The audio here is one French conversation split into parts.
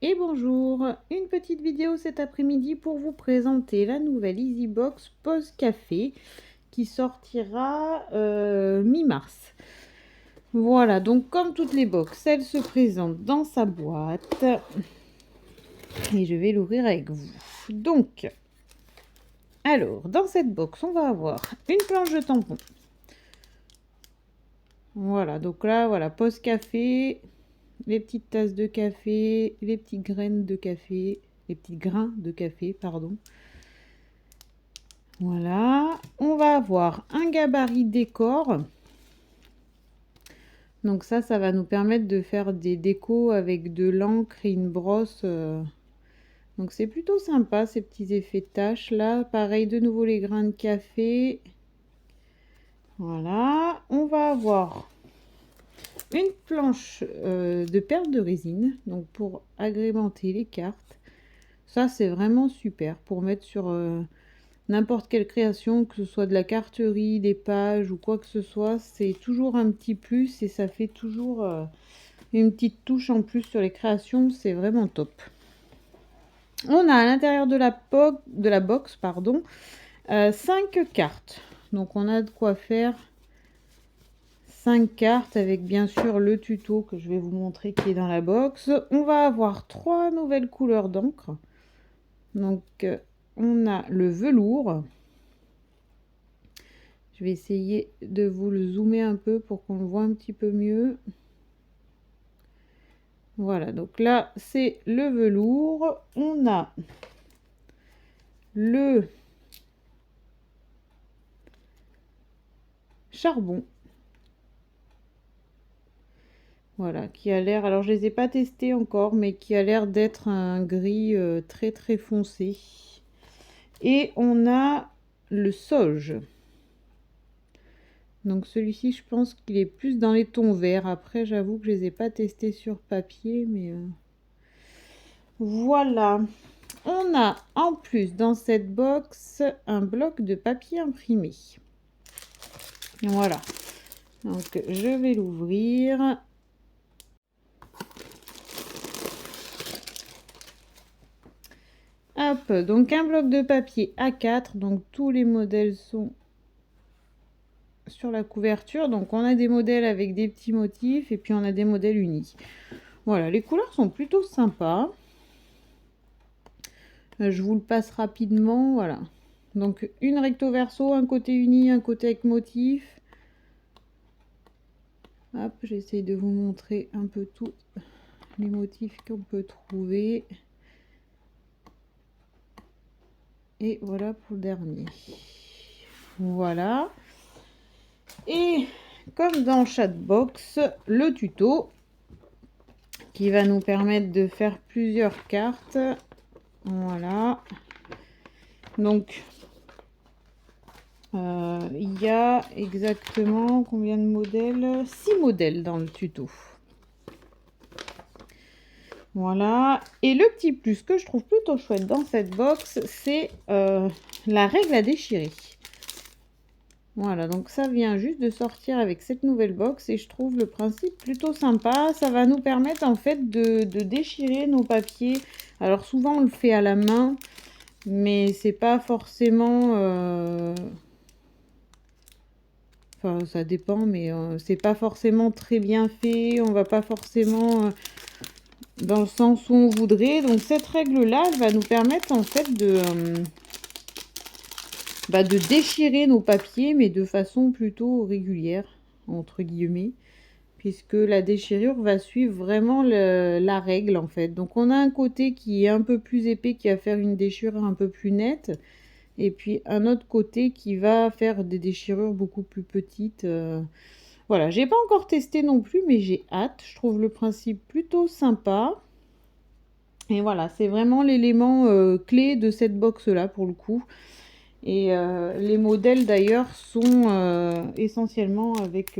Et bonjour, une petite vidéo cet après-midi pour vous présenter la nouvelle EasyBox Pause Café qui sortira mi-mars. Voilà, donc comme toutes les box, elle se présente dans sa boîte et je vais l'ouvrir avec vous. Donc, alors, dans cette box, on va avoir une planche de tampons. Voilà, donc là, voilà, Pause Café, les petites tasses de café, les petites graines de café, les petits grains de café, pardon. Voilà, on va avoir un gabarit décor. Donc ça va nous permettre de faire des décos avec de l'encre et une brosse. Donc c'est plutôt sympa ces petits effets de tâches là. Pareil, de nouveau les grains de café. Voilà, on va avoir une planche de perles de résine. Donc pour agrémenter les cartes. Ça c'est vraiment super pour mettre sur n'importe quelle création, que ce soit de la carterie, des pages ou quoi que ce soit, c'est toujours un petit plus et ça fait toujours une petite touche en plus sur les créations, c'est vraiment top. On a à l'intérieur de la box, pardon, 5 cartes. Donc on a de quoi faire 5 cartes avec bien sûr le tuto que je vais vous montrer qui est dans la box. On va avoir 3 nouvelles couleurs d'encre. Donc on a le velours. Je vais essayer de vous le zoomer un peu pour qu'on le voit un petit peu mieux. Voilà, donc là, c'est le velours. On a le charbon. Voilà, qui a l'air... Alors, je ne les ai pas testés encore, mais qui a l'air d'être un gris très, très foncé. Et on a le sauge. Donc celui-ci, je pense qu'il est plus dans les tons verts. Après, j'avoue que je ne les ai pas testés sur papier, mais voilà. On a en plus dans cette box un bloc de papier imprimé. Voilà. Donc je vais l'ouvrir. Hop, donc un bloc de papier A4. Donc tous les modèles sont sur la couverture. Donc on a des modèles avec des petits motifs et puis on a des modèles unis. Voilà, les couleurs sont plutôt sympas. Je vous le passe rapidement, voilà. Donc une recto verso, un côté uni, un côté avec motif. Hop, j'essaie de vous montrer un peu tous les motifs qu'on peut trouver. Et voilà pour le dernier. Voilà. Et comme dans chaque box, le tuto qui va nous permettre de faire plusieurs cartes. Voilà. Donc, il y a exactement combien de modèles? 6 modèles dans le tuto. Voilà. Et le petit plus que je trouve plutôt chouette dans cette box, c'est la règle à déchirer. Voilà, donc ça vient juste de sortir avec cette nouvelle box et je trouve le principe plutôt sympa. Ça va nous permettre en fait de déchirer nos papiers. Alors souvent on le fait à la main, mais c'est pas forcément... Enfin, ça dépend, mais c'est pas forcément très bien fait. On va pas forcément dans le sens où on voudrait. Donc cette règle-là, elle va nous permettre en fait de déchirer nos papiers, mais de façon plutôt régulière, entre guillemets, puisque la déchirure va suivre vraiment la règle en fait. Donc on a un côté qui est un peu plus épais, qui va faire une déchirure un peu plus nette, et puis un autre côté qui va faire des déchirures beaucoup plus petites. Voilà, j'ai pas encore testé non plus, mais j'ai hâte. Je trouve le principe plutôt sympa. Et voilà, c'est vraiment l'élément clé de cette box là pour le coup. Et les modèles d'ailleurs sont essentiellement avec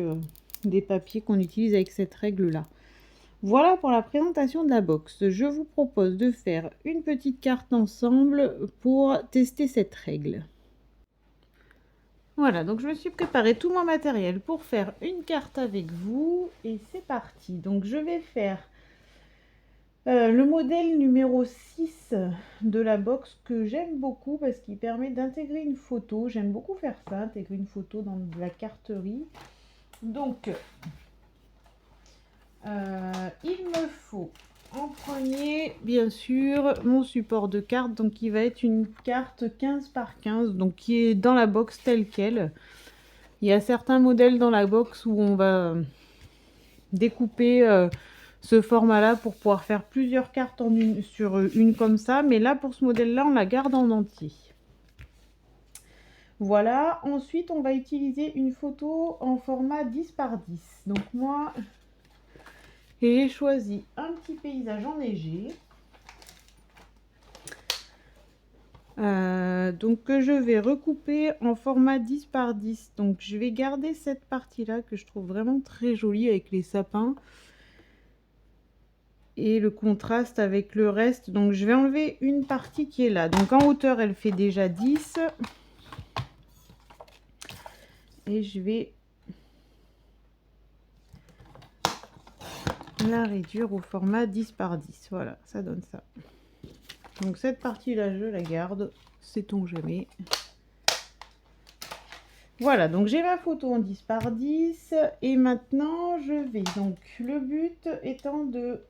des papiers qu'on utilise avec cette règle là. Voilà pour la présentation de la box. Je vous propose de faire une petite carte ensemble pour tester cette règle. Voilà, donc je me suis préparé tout mon matériel pour faire une carte avec vous et c'est parti. Donc je vais faire Le modèle numéro 6 de la box que j'aime beaucoup parce qu'il permet d'intégrer une photo. J'aime beaucoup faire ça, intégrer une photo dans de la carterie. Donc, il me faut en premier, bien sûr, mon support de carte. Donc, qui va être une carte 15 par 15, donc qui est dans la box telle quelle. Il y a certains modèles dans la box où on va découper ce format-là pour pouvoir faire plusieurs cartes en sur une comme ça. Mais là, pour ce modèle-là, on la garde en entier. Voilà. Ensuite, on va utiliser une photo en format 10 par 10. Donc moi, j'ai choisi un petit paysage enneigé. Donc que je vais recouper en format 10 par 10. Donc je vais garder cette partie-là que je trouve vraiment très jolie avec les sapins. Et le contraste avec le reste. Donc je vais enlever une partie qui est là. Donc en hauteur elle fait déjà 10 et je vais la réduire au format 10 par 10. Voilà, ça donne ça. Donc cette partie là je la garde, sait-on jamais. Voilà, donc j'ai ma photo en 10 par 10 et maintenant je vais, donc le but étant de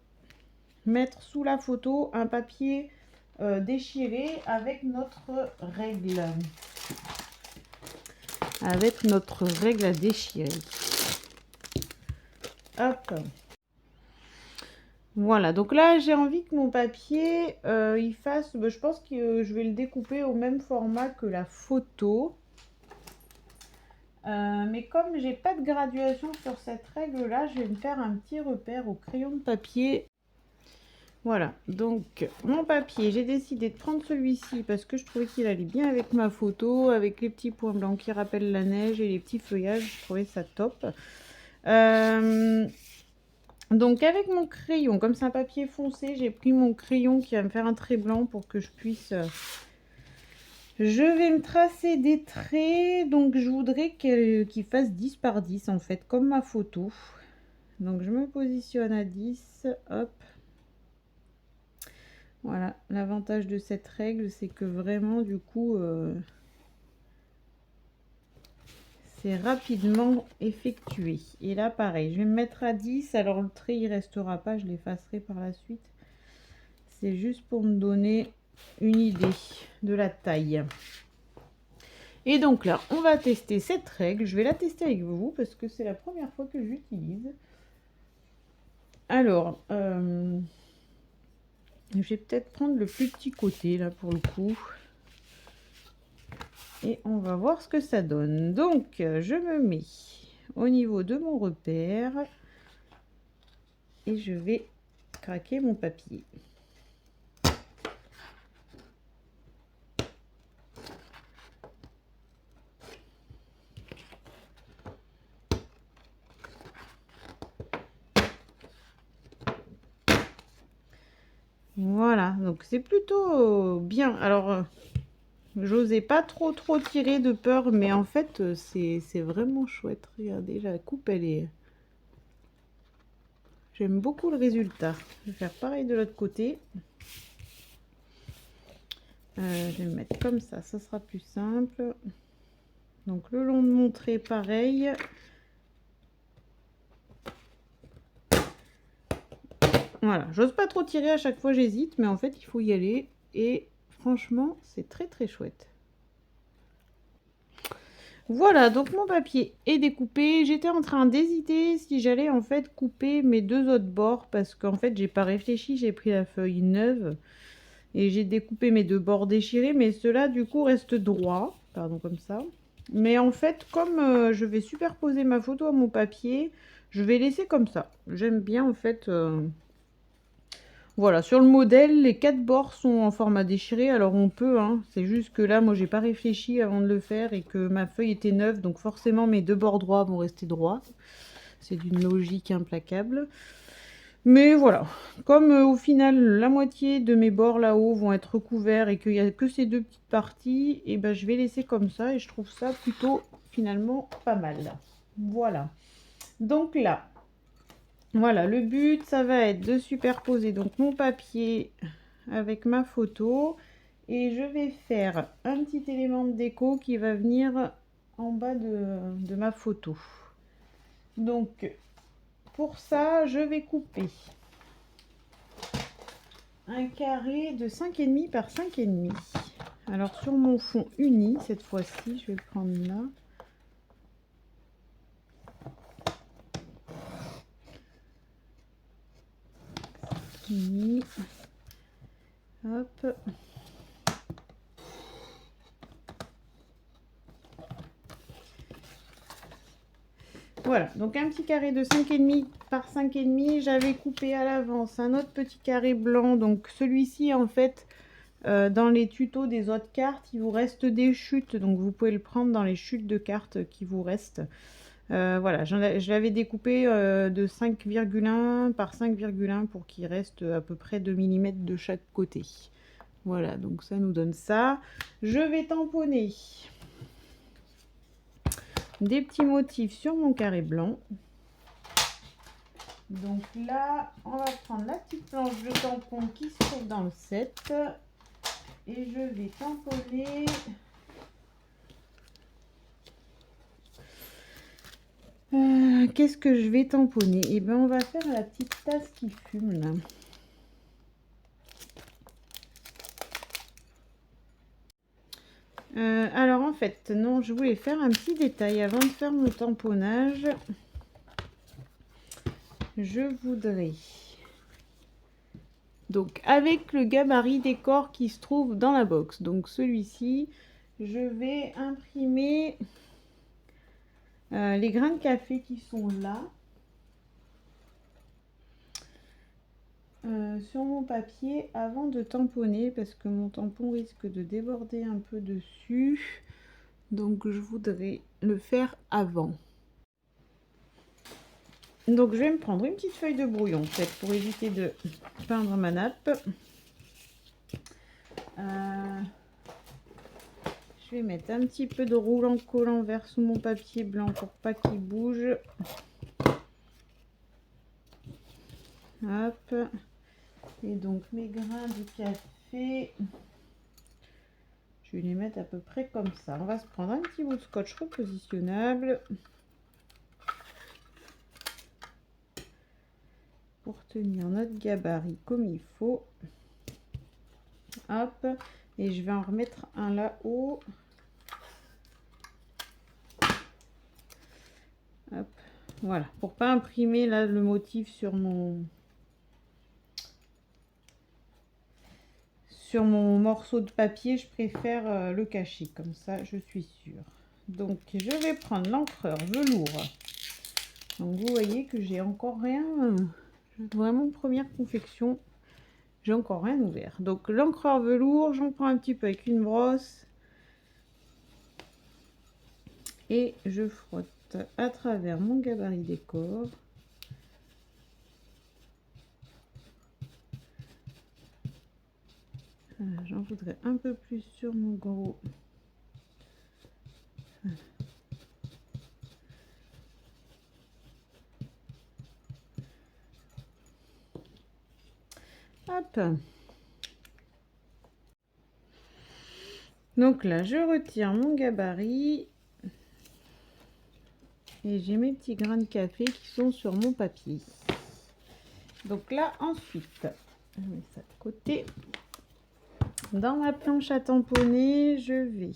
mettre sous la photo un papier déchiré avec notre règle. Avec notre règle à déchirer. Hop. Voilà, donc là j'ai envie que mon papier il fasse, je pense que je vais le découper au même format que la photo. Mais comme j'ai pas de graduation sur cette règle là, je vais me faire un petit repère au crayon de papier. Voilà, donc mon papier, j'ai décidé de prendre celui-ci parce que je trouvais qu'il allait bien avec ma photo, avec les petits points blancs qui rappellent la neige et les petits feuillages, je trouvais ça top. Donc avec mon crayon, comme c'est un papier foncé, j'ai pris mon crayon qui va me faire un trait blanc pour que je puisse... Je vais me tracer des traits, donc je voudrais qu'il fasse 10 par 10 en fait, comme ma photo. Donc je me positionne à 10, hop. Voilà, l'avantage de cette règle, c'est que vraiment, du coup, c'est rapidement effectué. Et là, pareil, je vais me mettre à 10. Alors, le trait, il restera pas, je l'effacerai par la suite. C'est juste pour me donner une idée de la taille. Et donc là, on va tester cette règle. Je vais la tester avec vous parce que c'est la première fois que j'utilise. Alors, je vais peut-être prendre le plus petit côté là pour le coup. Et on va voir ce que ça donne. Donc, je me mets au niveau de mon repère et je vais craquer mon papier. Voilà, donc c'est plutôt bien. Alors, j'osais pas trop tirer de peur, mais en fait, c'est vraiment chouette. Regardez, la coupe, elle est... J'aime beaucoup le résultat. Je vais faire pareil de l'autre côté. Je vais me mettre comme ça sera plus simple. Donc le long de mon trait, pareil. Voilà, j'ose pas trop tirer à chaque fois, j'hésite, mais en fait il faut y aller. Et franchement, c'est très chouette. Voilà, donc mon papier est découpé. J'étais en train d'hésiter si j'allais en fait couper mes deux autres bords parce qu'en fait j'ai pas réfléchi, j'ai pris la feuille neuve et j'ai découpé mes deux bords déchirés, mais ceux-là du coup restent droits, pardon, comme ça. Mais en fait, comme je vais superposer ma photo à mon papier, je vais laisser comme ça. J'aime bien en fait... Voilà, sur le modèle, les 4 bords sont en format déchiré, alors on peut, hein, c'est juste que là, moi, j'ai pas réfléchi avant de le faire et que ma feuille était neuve, donc forcément, mes deux bords droits vont rester droits. C'est d'une logique implacable. Mais voilà, comme au final, la moitié de mes bords là-haut vont être recouverts et qu'il n'y a que ces deux petites parties, et ben, je vais laisser comme ça et je trouve ça plutôt, finalement, pas mal. Voilà. Donc là... Voilà, le but, ça va être de superposer donc mon papier avec ma photo. Et je vais faire un petit élément de déco qui va venir en bas de ma photo. Donc, pour ça, je vais couper un carré de 5,5 par 5,5. Alors, sur mon fond uni, cette fois-ci, je vais le prendre là. Uni. Hop. Voilà, donc un petit carré de 5,5 par 5,5. J'avais coupé à l'avance un autre petit carré blanc. Donc celui-ci, en fait, dans les tutos des autres cartes, il vous reste des chutes. Donc vous pouvez le prendre dans les chutes de cartes qui vous restent. Voilà, je l'avais découpé de 5,1 par 5,1 pour qu'il reste à peu près 2 mm de chaque côté. Voilà, donc ça nous donne ça. Je vais tamponner des petits motifs sur mon carré blanc. Donc là, on va prendre la petite planche de tampon qui se trouve dans le set. Et je vais tamponner qu'est-ce que je vais tamponner? Et ben on va faire la petite tasse qui fume là. Alors en fait, non, je voulais faire un petit détail avant de faire mon tamponnage. Je voudrais, donc avec le gabarit décor qui se trouve dans la box, donc celui-ci, je vais imprimer les grains de café qui sont là. Sur mon papier avant de tamponner parce que mon tampon risque de déborder un peu dessus, donc je voudrais le faire avant. Donc je vais me prendre une petite feuille de brouillon en fait pour éviter de peindre ma nappe. Je vais mettre un petit peu de roulant collant vert sous mon papier blanc pour pas qu'il bouge. Hop. Et donc mes grains de café, je vais les mettre à peu près comme ça. On va se prendre un petit bout de scotch repositionnable pour tenir notre gabarit comme il faut. Hop. Et je vais en remettre un là-haut. Hop. Voilà, pour pas imprimer là le motif sur mon morceau de papier, je préfère le cacher, comme ça je suis sûre. Donc je vais prendre l'encreur velours. Donc vous voyez que j'ai encore rien, vraiment première confection, j'ai encore rien ouvert. Donc l'encreur velours, j'en prends un petit peu avec une brosse et je frotte à travers mon gabarit décor. J'en voudrais un peu plus sur mon gros. Hop. Donc là, je retire mon gabarit et j'ai mes petits grains de café qui sont sur mon papier. Donc là, ensuite, je mets ça de côté. Dans ma planche à tamponner, je vais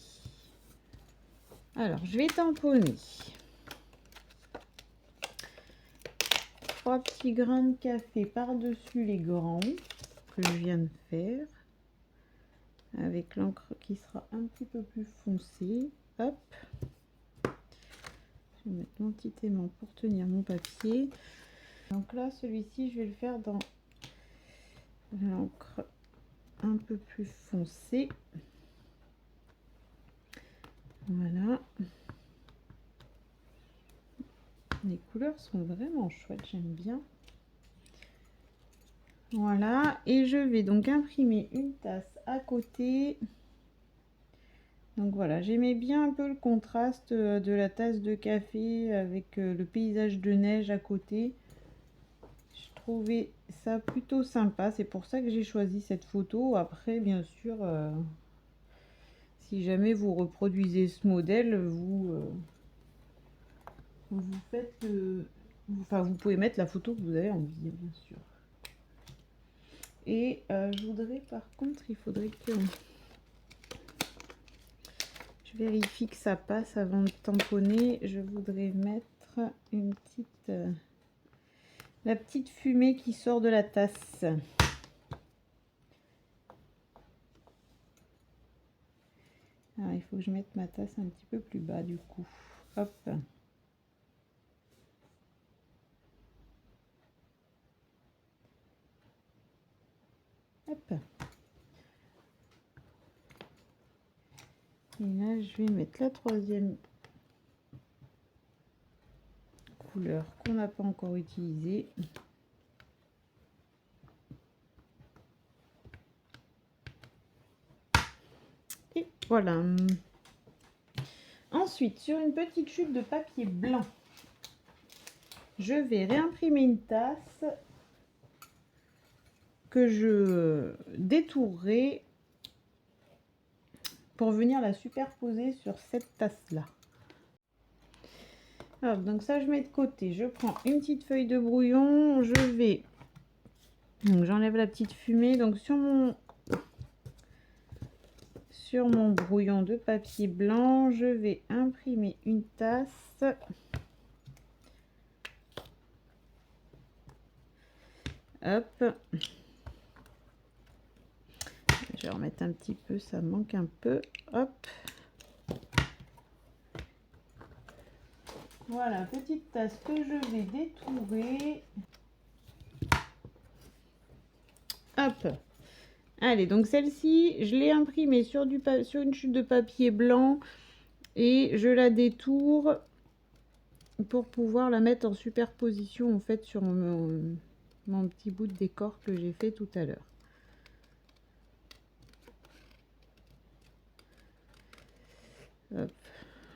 tamponner 3 petits grains de café par-dessus les grands que je viens de faire avec l'encre qui sera un petit peu plus foncée. Hop, je vais mettre mon petit aimant pour tenir mon papier. Donc là, celui-ci, je vais le faire dans l'encre un peu plus foncée. Voilà. Les couleurs sont vraiment chouettes, j'aime bien. Voilà, et je vais donc imprimer une tasse à côté. Donc voilà, j'aimais bien un peu le contraste de la tasse de café avec le paysage de neige à côté. trouvé ça plutôt sympa. C'est pour ça que j'ai choisi cette photo. Après, bien sûr, si jamais vous reproduisez ce modèle, vous faites... enfin, vous pouvez mettre la photo que vous avez envie, bien sûr. Et je voudrais, par contre, il faudrait que... Je vérifie que ça passe avant de tamponner. Je voudrais mettre une petite... la petite fumée qui sort de la tasse. Alors, il faut que je mette ma tasse un petit peu plus bas du coup. Hop. Hop. Et là, je vais mettre la troisième couleur qu'on n'a pas encore utilisée. Et voilà. Ensuite, sur une petite chute de papier blanc, je vais réimprimer une tasse que je détournerai pour venir la superposer sur cette tasse-là. Alors, donc ça, je mets de côté. Je prends une petite feuille de brouillon. Je vais... Donc, j'enlève la petite fumée. Donc, sur mon brouillon de papier blanc, je vais imprimer une tasse. Hop. Je vais remettre un petit peu, ça manque un peu. Hop. Voilà, petite tasse que je vais détourer. Hop. Allez, donc celle-ci, je l'ai imprimée sur une chute de papier blanc et je la détourne pour pouvoir la mettre en superposition en fait sur mon petit bout de décor que j'ai fait tout à l'heure.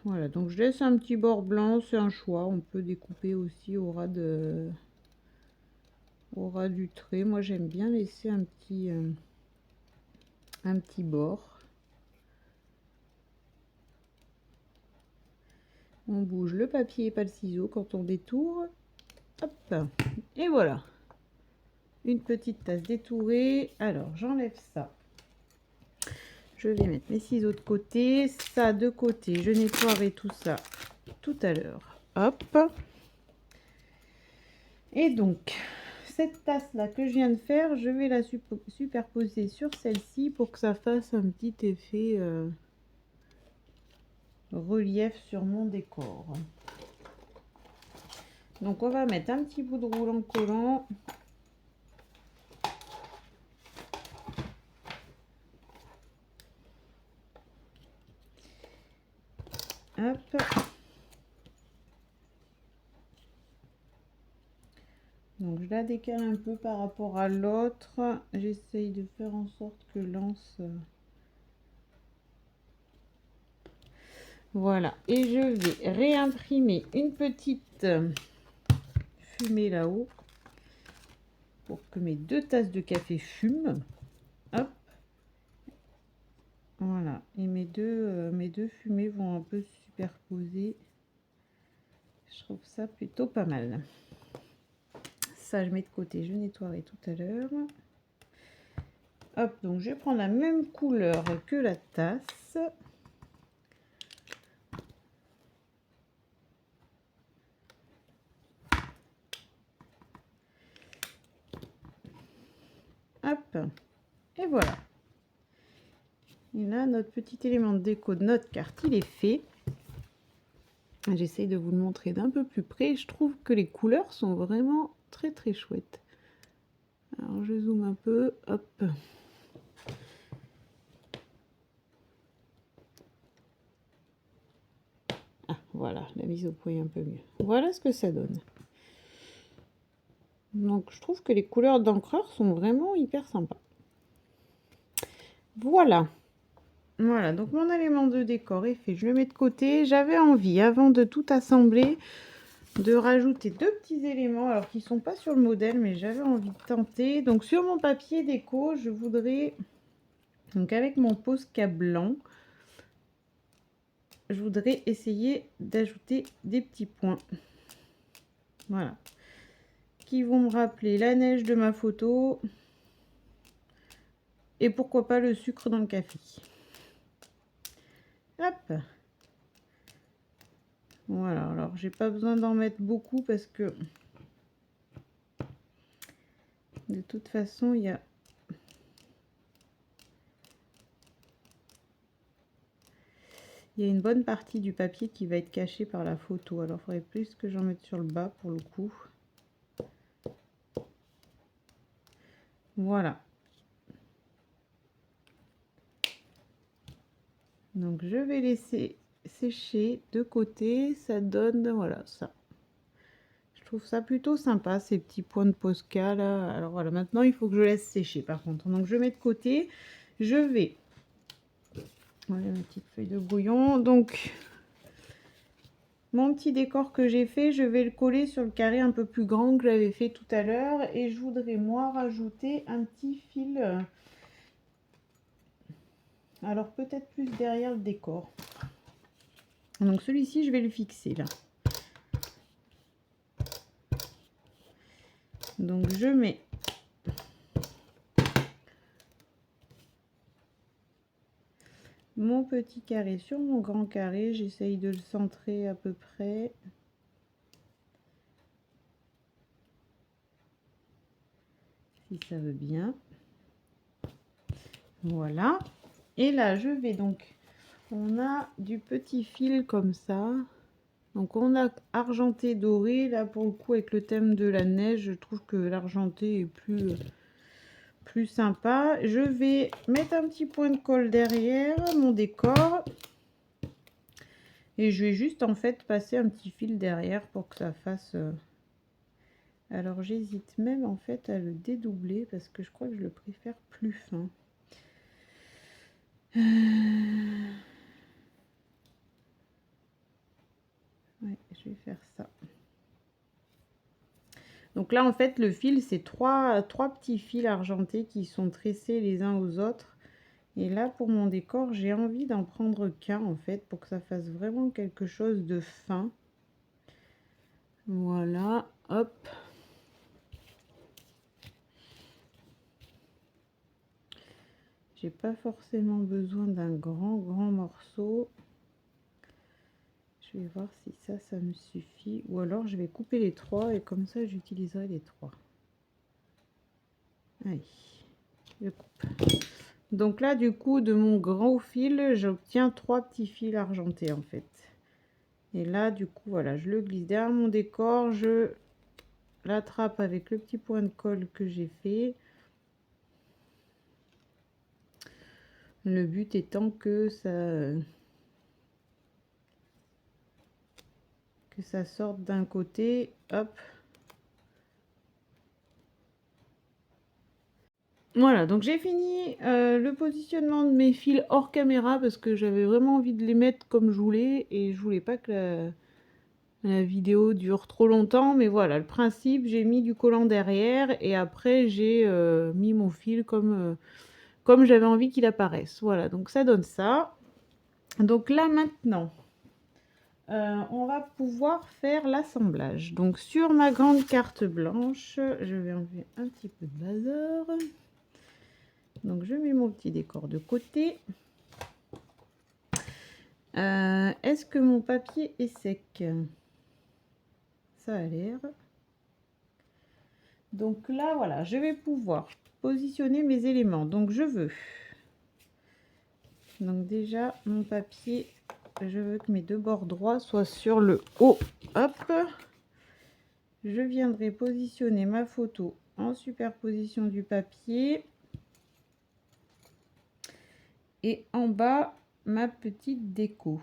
Voilà, donc je laisse un petit bord blanc, c'est un choix. On peut découper aussi au ras du trait. Moi, j'aime bien laisser un petit bord. On bouge le papier et pas le ciseau quand on détourne. Hop, et voilà. Une petite tasse détourée. Alors, j'enlève ça. Je vais mettre mes ciseaux de côté, ça de côté. Je nettoierai tout ça tout à l'heure. Hop. Et donc, cette tasse-là que je viens de faire, je vais la superposer sur celle-ci pour que ça fasse un petit effet relief sur mon décor. Donc, on va mettre un petit bout de roulant collant. Hop. Donc je la décale un peu par rapport à l'autre. J'essaye de faire en sorte que l'anse... Voilà. Et je vais réimprimer une petite fumée là-haut pour que mes deux tasses de café fument. Hop. Voilà. Et mes deux fumées vont un peu se superposer. Je trouve ça plutôt pas mal. Ça, je mets de côté. Je nettoierai tout à l'heure. Hop. Donc, je vais prendre la même couleur que la tasse. Hop. Et voilà. Et là, notre petit élément de déco de notre carte, il est fait. J'essaye de vous le montrer d'un peu plus près. Je trouve que les couleurs sont vraiment très très chouettes. Alors, je zoome un peu. Hop. Ah, voilà, la mise au point est un peu mieux. Voilà ce que ça donne. Donc, je trouve que les couleurs d'encreur sont vraiment hyper sympas. Voilà. Voilà, donc mon élément de décor est fait. Je le mets de côté. J'avais envie, avant de tout assembler, de rajouter deux petits éléments, alors qu'ils sont pas sur le modèle, mais j'avais envie de tenter. Donc sur mon papier déco, je voudrais, donc avec mon Posca blanc, je voudrais essayer d'ajouter des petits points. Voilà. Qui vont me rappeler la neige de ma photo. Et pourquoi pas le sucre dans le café. Hop. Voilà, alors j'ai pas besoin d'en mettre beaucoup parce que de toute façon il y a une bonne partie du papier qui va être cachée par la photo. Alors il faudrait plus que j'en mette sur le bas pour le coup. Voilà. Donc je vais laisser sécher de côté. Ça donne, voilà, ça. Je trouve ça plutôt sympa, ces petits points de Posca là. Alors voilà, maintenant il faut que je laisse sécher par contre. Donc je mets de côté. Je vais... Voilà, ma petite feuille de brouillon. Donc... Mon petit décor que j'ai fait, je vais le coller sur le carré un peu plus grand que j'avais fait tout à l'heure. Et je voudrais, moi, rajouter un petit fil. Alors, peut-être plus derrière le décor. Donc, celui-ci, je vais le fixer, là. Donc, je mets... mon petit carré sur mon grand carré. J'essaye de le centrer à peu près. Si ça veut bien. Voilà. Et là, je vais donc... On a du petit fil comme ça. Donc on a argenté doré. Là pour le coup avec le thème de la neige, je trouve que l'argenté est plus sympa. Je vais mettre un petit point de colle derrière mon décor. Et je vais juste en fait passer un petit fil derrière pour que ça fasse... Alors j'hésite même en fait à le dédoubler parce que je crois que je le préfère plus fin. Ouais, je vais faire ça. Donc là, en fait, le fil, c'est trois petits fils argentés qui sont tressés les uns aux autres. Et là, pour mon décor, j'ai envie d'en prendre qu'un, en fait, pour que ça fasse vraiment quelque chose de fin. Voilà, hop. J'ai pas forcément besoin d'un grand morceau. Je vais voir si ça me suffit. Ou alors, je vais couper les trois et comme ça, j'utiliserai les trois. Allez, je coupe. Donc là, du coup, de mon grand fil, j'obtiens trois petits fils argentés, en fait. Et là, du coup, voilà, je le glisse derrière mon décor. Je l'attrape avec le petit point de colle que j'ai fait. Le but étant que ça sorte d'un côté. Hop. Voilà, donc j'ai fini le positionnement de mes fils hors caméra parce que j'avais vraiment envie de les mettre comme je voulais et je voulais pas que la vidéo dure trop longtemps. Mais voilà, le principe, j'ai mis du collant derrière et après j'ai mis mon fil comme j'avais envie qu'il apparaisse. Voilà, donc ça donne ça. Donc là maintenant, on va pouvoir faire l'assemblage. Donc sur ma grande carte blanche, je vais enlever un petit peu de bazar. Donc je mets mon petit décor de côté. Est-ce que mon papier est sec? Ça a l'air. Donc là, voilà, je vais pouvoir positionner mes éléments. Donc je veux... Donc déjà, mon papier, je veux que mes deux bords droits soient sur le haut. Hop. Je viendrai positionner ma photo en superposition du papier. Et en bas, ma petite déco.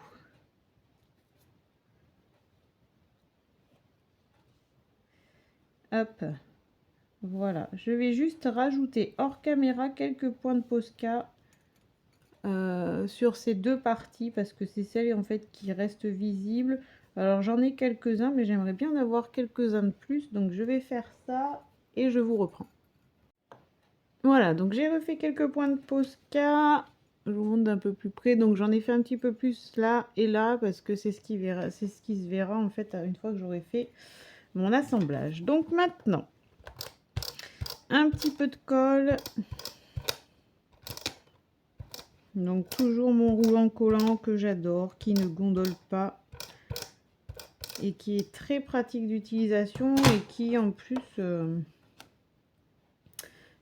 Hop. Voilà. Je vais juste rajouter hors caméra quelques points de Posca sur ces deux parties parce que c'est celles en fait qui restent visibles. Alors j'en ai quelques-uns, mais j'aimerais bien en avoir quelques-uns de plus. Donc je vais faire ça et je vous reprends. Voilà, donc j'ai refait quelques points de Posca. Je vous montre d'un peu plus près. Donc j'en ai fait un petit peu plus là et là parce que c'est ce qui verra, c'est ce qui se verra en fait une fois que j'aurai fait mon assemblage. Donc maintenant, un petit peu de colle. Donc toujours mon roulant collant que j'adore, qui ne gondole pas et qui est très pratique d'utilisation et qui en plus,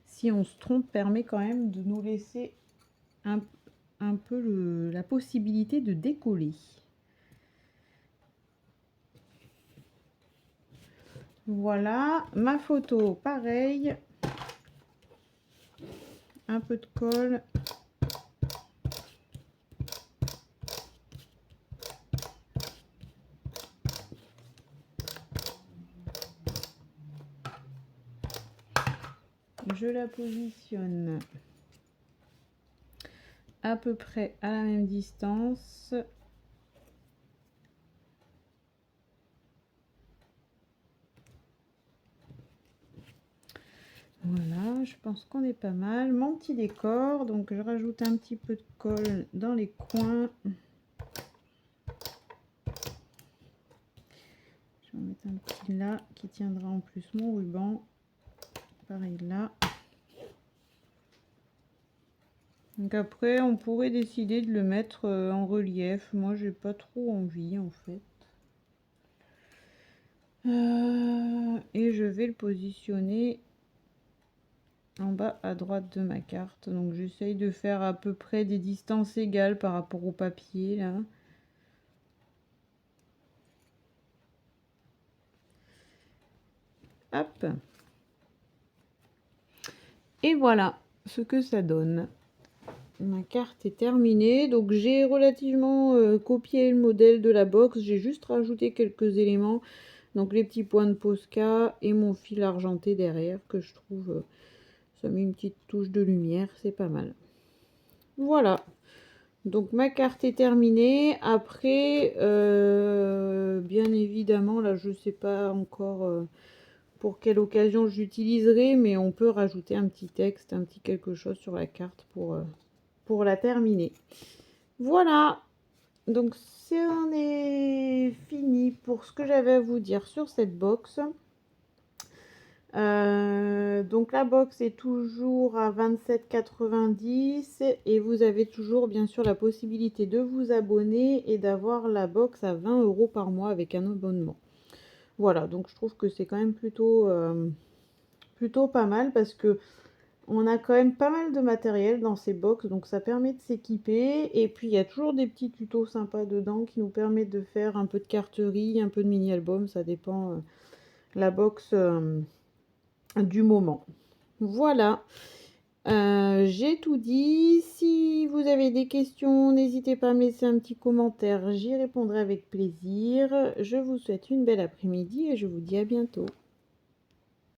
si on se trompe, permet quand même de nous laisser un peu la possibilité de décoller. Voilà, ma photo, pareil. Un peu de colle. Je la positionne à peu près à la même distance. Voilà, je pense qu'on est pas mal. Mon petit décor, donc je rajoute un petit peu de colle dans les coins. Je vais en mettre un petit là qui tiendra en plus mon ruban. Pareil là. Donc après, on pourrait décider de le mettre en relief. Moi, j'ai pas trop envie en fait. Et je vais le positionner en bas à droite de ma carte. Donc j'essaye de faire à peu près des distances égales par rapport au papier là. Hop. Et voilà ce que ça donne. Ma carte est terminée. Donc j'ai relativement copié le modèle de la box. J'ai juste rajouté quelques éléments. Donc les petits points de Posca et mon fil argenté derrière que je trouve... ça met une petite touche de lumière. C'est pas mal. Voilà. Donc ma carte est terminée. Après, bien évidemment, là je sais pas encore pour quelle occasion j'utiliserai, mais on peut rajouter un petit texte, un petit quelque chose sur la carte pour la terminer. Voilà, donc c'en est fini pour ce que j'avais à vous dire sur cette box. Donc la box est toujours à 27,90 et vous avez toujours bien sûr la possibilité de vous abonner et d'avoir la box à 20 € par mois avec un abonnement. Voilà, donc je trouve que c'est quand même plutôt pas mal parce que on a quand même pas mal de matériel dans ces box, donc ça permet de s'équiper. Et puis il y a toujours des petits tutos sympas dedans qui nous permettent de faire un peu de carterie, un peu de mini-album, ça dépend la box du moment. Voilà, j'ai tout dit. Si vous avez des questions, n'hésitez pas à me laisser un petit commentaire, j'y répondrai avec plaisir. Je vous souhaite une belle après-midi et je vous dis à bientôt.